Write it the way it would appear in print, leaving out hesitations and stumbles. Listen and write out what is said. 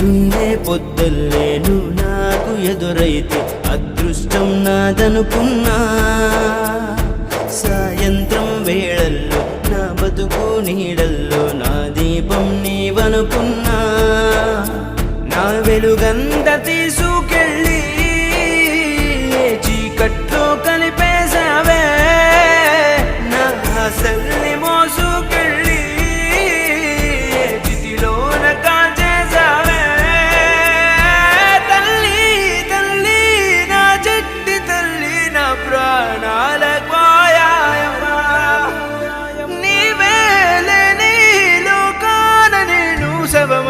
పొద్దున్నే పొద్దుల్లే నువ్వు నాకు ఎదురైతే అదృష్టం నాదనుకున్నా. సాయంత్రం వేళల్లో నా బతుకు నీడల్లో నా దీపం నీవనుకున్నా. నా వెలుగంత తీసుకెళ్ళి చీకట్లో కలిపేశావే, నా ఆశల్ని మోసుకెళ్ళి చితిలోన కాల్చేశావే. తల్లి తల్లి నా చెట్టి తల్లి నా ప్రాణాల పోయాయమ్మా. నీవే లేని లోకాన నేను శవమ